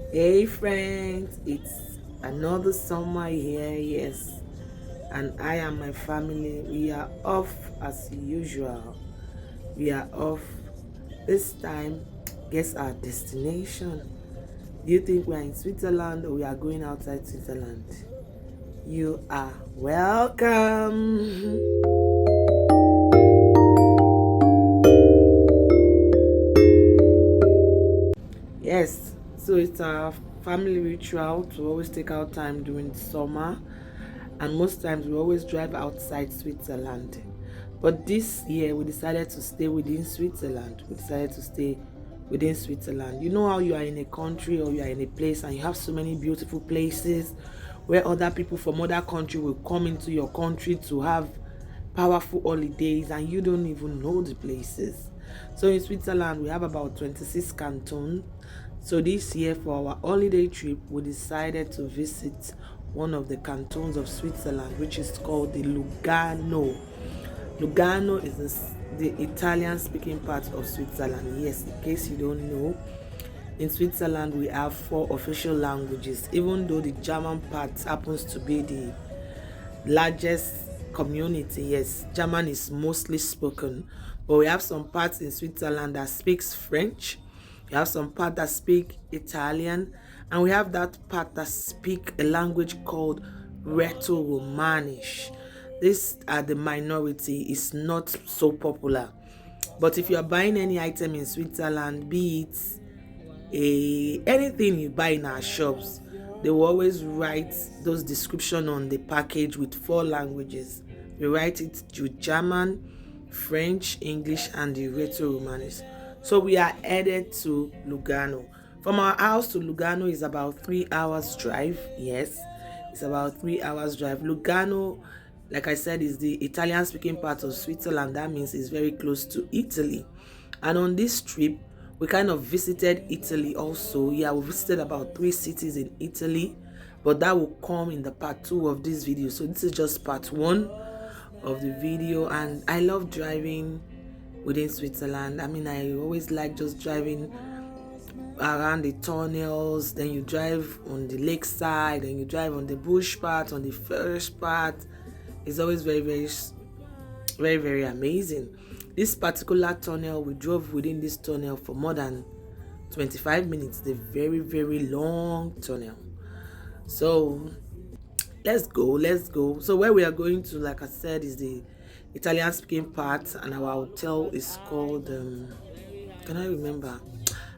Hey friends, it's another summer here, yes, and I and my family, we are off as usual. We are off this time. Guess our destination. Do you think we are in Switzerland or we are going outside Switzerland? You are welcome. Yes, so it's our family ritual to always take out time during the summer, and most times we always drive outside Switzerland. But this year we decided to stay within Switzerland. We decided to stay within Switzerland. You know how you are in a country or you are in a place and you have so many beautiful places where other people from other country will come into your country to have powerful holidays and you don't even know the places. So in Switzerland we have about 26 cantons. So this year for our holiday trip we decided to visit one of the cantons of Switzerland, which is called the Lugano. Lugano is the Italian speaking part of Switzerland. Yes, in case you don't know, in Switzerland we have 4 official languages, even though the German part happens to be the largest community. Yes, German is mostly spoken, but we have some parts in Switzerland that speaks French. We have some part that speak Italian, and we have that part that speak a language called Rheto-Romanish. This are the minority, is not so popular. But if you are buying any item in Switzerland, be it anything you buy in our shops, they will always write those description on the package with 4 languages. We write it with German, French, English, and the Rheto-Romanis. So we are headed to Lugano. From our house to Lugano is about 3 hours drive. Yes, it's about 3 hours drive. Lugano, like I said, is the Italian speaking part of Switzerland. That means it's very close to Italy. And on this trip we kind of visited Italy also. Yeah, we visited about 3 cities in Italy, but that will come in the part 2 of this video. So this is just part 1 of the video. And I love driving within Switzerland. I mean, I always like just driving around the tunnels, then you drive on the lakeside, then you drive on the bush part, on the forest part. It's always very amazing. This particular tunnel, we drove within this tunnel for more than 25 minutes. The very long tunnel. So let's go. So where we are going to, like I said, is the Italian speaking part, and our hotel is called can I remember?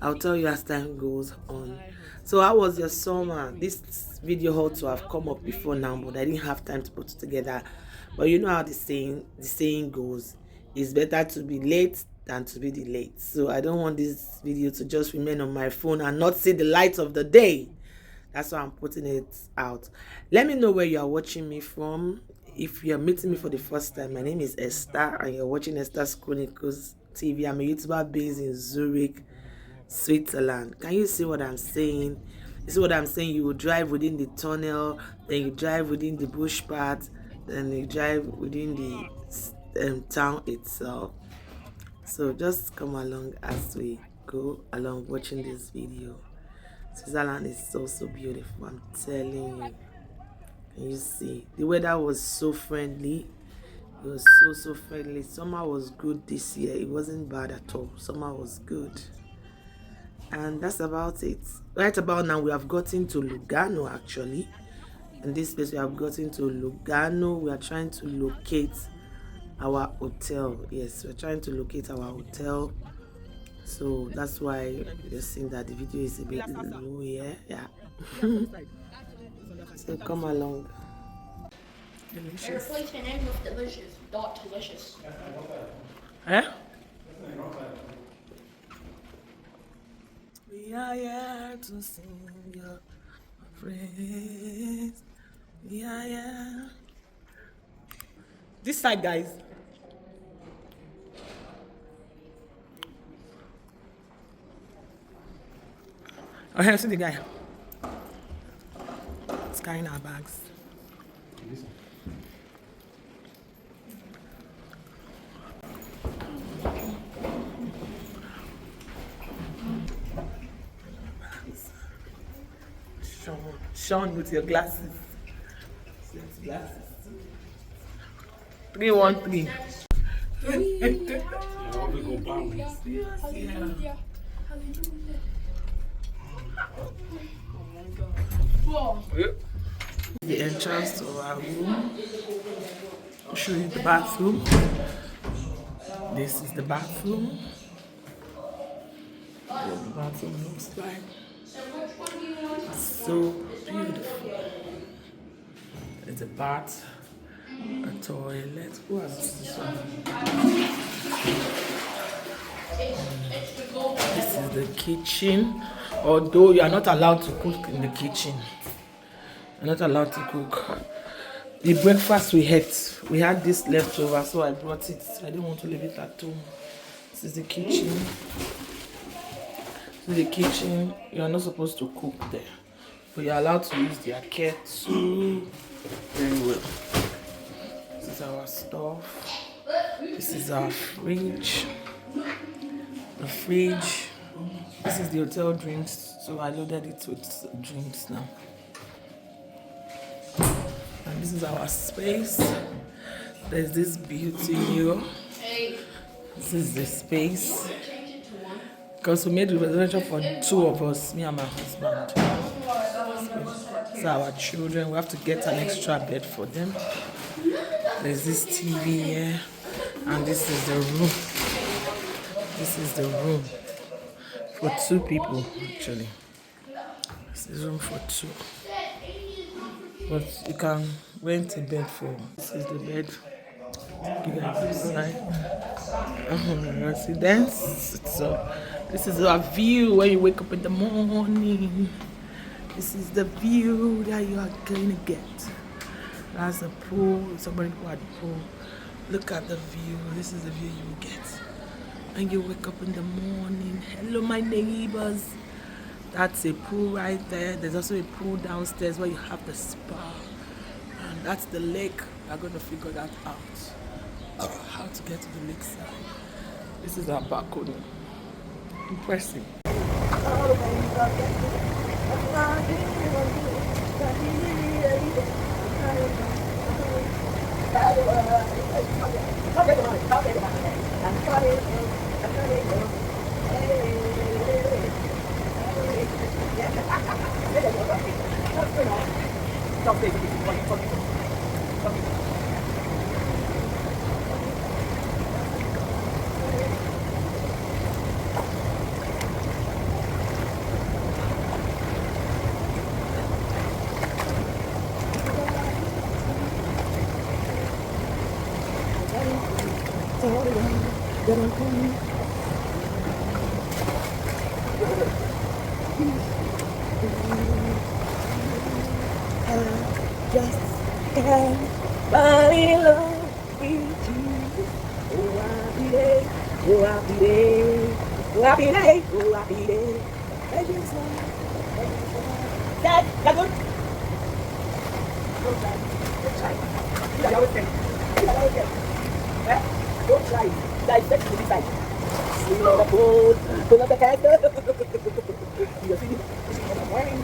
I'll tell you as time goes on. So how was your summer? This video ought to have come up before now, but I didn't have time to put it together. But you know how the saying goes, it's better to be late than to be delayed. So I don't want this video to just remain on my phone and not see the light of the day. That's why I'm putting it out. Let me know where you are watching me from. If you're meeting me for the first time, my name is Esther and you're watching Esther's Chronicles TV. I'm a YouTuber based in Zurich, Switzerland. Can you see what I'm saying? You see what I'm saying? You will drive within the tunnel, then you drive within the bush part, then you drive within the town itself. So just come along as we go along watching this video. Switzerland is so beautiful, I'm telling you. Can you see? The weather was so friendly. It was so friendly. Summer was good this year. It wasn't bad at all. Summer was good. And that's about it. Right about now we have gotten to Lugano actually. In this place we have gotten to Lugano. We are trying to locate our hotel. Yes, we're trying to locate our hotel. So that's why you're seeing that the video is a bit low here. Yeah. So come along. Delicious. Replace my name with delicious. Dot delicious. Eh? We are here to sing your praise. We are here. This side, guys. Oh, here, see the guy. He's carrying our bags. Sean with your glasses. Glasses. 313. Hallelujah. Yeah. Hallelujah. Whoa. The entrance to our room. I'll show you the bathroom. This is the bathroom. What the bathroom looks like. So beautiful. There's a bath, a toilet. Who has this one? This is the kitchen. Although you are not allowed to cook in the kitchen. You're not allowed to cook. The breakfast we had this leftover, so I brought it. I didn't want to leave it at home. This is the kitchen. This is the kitchen. You are not supposed to cook there, but you're allowed to use their kettle very well. This is our stuff. This is our fridge. The fridge. This is the hotel drinks, so I loaded it with drinks now. And this is our space. There's this beauty mirror. This is the space. Because we made the reservation for 2 of us, me and my husband. So our children, we have to get an extra bed for them. There's this TV here. And this is the room. This is the room for 2 people, actually. This is room for 2. But you can rent a bed for. This is the bed. You guys like residence. So this is our view when you wake up in the morning. This is the view that you are going to get. That's the pool. Somebody who had the pool. Look at the view. This is the view you will get. And you wake up in the morning. Hello, my neighbors. That's a pool right there. There's also a pool downstairs where you have the spa. And that's the lake. We're going to figure that out. How to get to the lakeside. This is our balcony. Impressive. Just can't fall in love with you. Oh, happy day, oh, happy day, oh, happy day, oh, happy day. Dad, good. Don't try. Don't try. You always say. You always say. Don't try. Dissect to this side. Swing on the boat. Pull up the candle. You see? On the morning.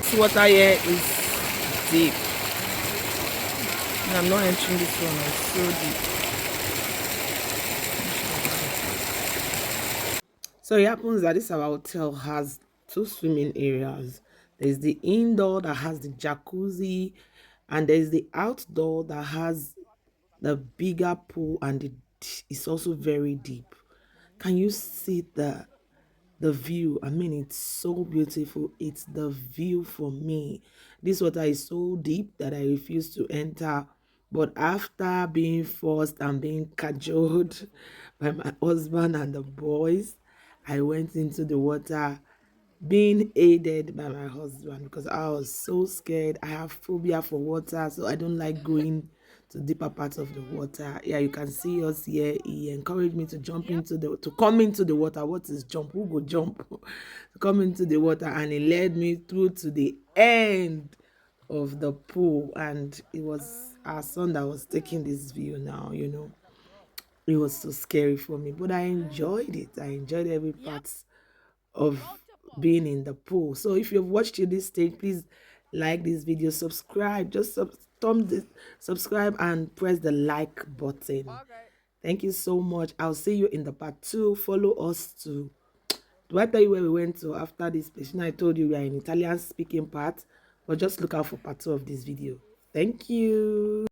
This water here is deep. I'm not entering this one, it's so deep. So it happens that this our hotel has 2 swimming areas. There's the indoor that has the jacuzzi, and there's the outdoor that has the bigger pool, and it's also very deep. Can you see the view? I mean, it's so beautiful. It's the view for me. This water is so deep that I refuse to enter, but after being forced and being cajoled by my husband and the boys, I went into the water being aided by my husband because I was so scared. I have phobia for water, so I don't like going to deeper parts of the water. Yeah, you can see us here. He encouraged me to jump into the to come into the water. What is jump? Who go jump? To come into the water, and he led me through to the end of the pool. And it was our son that was taking this view now, it was so scary for me, but I enjoyed it. I enjoyed every part of being in the pool. So if you've watched to this stage, please like this video, subscribe, just subscribe and press the like button. Thank you so much. I'll see you in the part 2. Follow us to do I tell you where we went to after this place? I told you we are in Italian speaking part, but just look out for part 2 of this video. Thank you.